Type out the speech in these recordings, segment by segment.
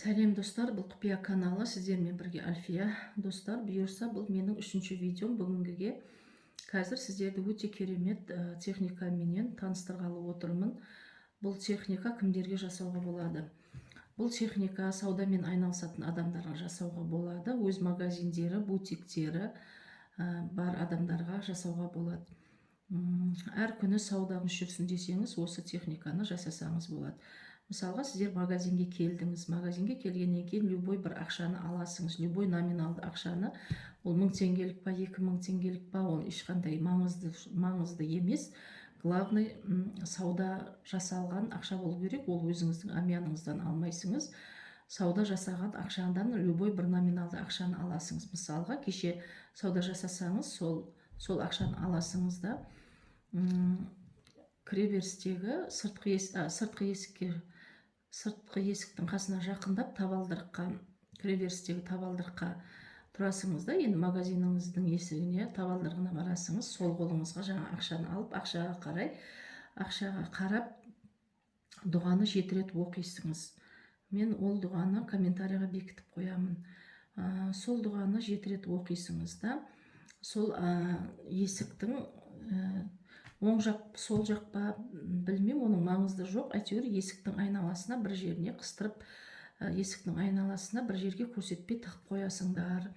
Сәлем достар, бұл құпия каналы, сіздермен бірге Альфия. Достар, бұйырса бұл менің 3-ші видеом. Бүгінгіге қазір сіздерді өте керемет техникаменен таныстырғалы отырмын. Бұл техника кімдерге жасауға болады? Бұл техника саудамен айналысатын адамдарға жасауға болады. Өз магазиндері, бутиктері бар адамдарға жасауға болады. Әр күні саудаңыз жүрсін десеңіз, осы техниканы жасасаңыз болады. Мысалға, сіздер магазинге келдіңіз. Магазинге келгеннен кейін любой бір ақшаны аласыңыз. Любой номиналды ақшаны. Ол 1000 теңгелік па, 2000 теңгелік па, ол ешқандай маңызды емес. Главный, сауда жасалған ақша болу керек. Ол өзіңіздің амияныңыздан алмайсыңыз. Сауда жасаған ақшадан любой бір номиналды ақшаны аласыңыз. Мысалға, кеше сауда жасасаңыз, сол ақшаны аласыңыз да, кіреберістегі сыртқы есіктің қасына жақындап табалдырыққа, кіреберістегі табалдырыққа тұрасыңыз да, енді магазиніңіздің есігіне, табалдырығына барасыңыз, сол қолыңызға жаңа ақшаны алып, ақшаға қарап дұғаны 7 рет оқисыңыз. Мен ол дұғаны комментарийға бекітіп қоямын. Сол дұғаны 7 рет оқисыңыз да, сол есіктің оң жақ, сол жақ па, білмем, оның маңызды жоқ. Әйтеуір есіктің айналасына бір жеріне қыстырып, есіктің айналасына бір жерге көрсетпей тығып қоясыңдар.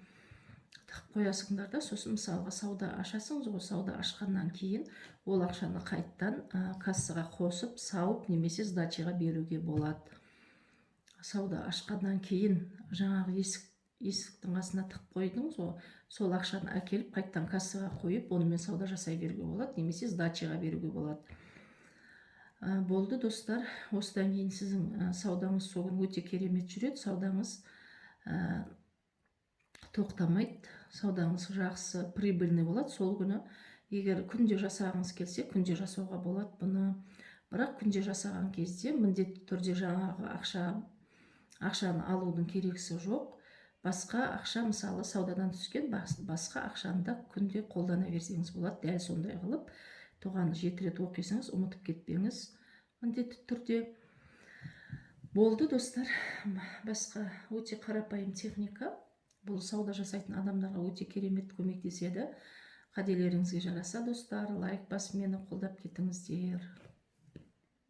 Тығып қоясыңдар да, сосын мысалға сауда ашасыңыз ғой, сауда ашқаннан кейін ол ақшаны қайттан кассаға қосып, сауып, немесе сдачаға беруге болады. Сауда ашқаннан кейін жаңағы есіктің қасына тығып қойдыңыз ғой, сол ақшаны әкеліп қайттан кассаға қойып, онымен сауда жасай беруге болады, немесе сдачаға беруге болады. Болды достар, осыдан кейін сіздің саудаңыз соғын өте керемет жүреді, саудаңыз тоқтамайды, саудаңыз жақсы, прибыльный болады. Сол күні егер күнде жасағыңыз келсе, күнде жасауға болады бұны. Бірақ күнде жасаған кезде міндетті түрде жаңағы ақшаны алудың керексі жоқ. Басқа ақша, мысалы саудадан түскен басқа ақшаны да күнде қолдана берсеңіз болады. Дәл сондай қылып дұғаны 7 рет оқисыңыз, ұмытып кетпеңіз міндетті түрде. Болды достар, басқа өте қарапайым техника. Бұл сауда жасайтын адамдарға өте керемет көмектеседі. Қателеріңізге жараса достар, лайк басып мені қолдап кетіңіздер.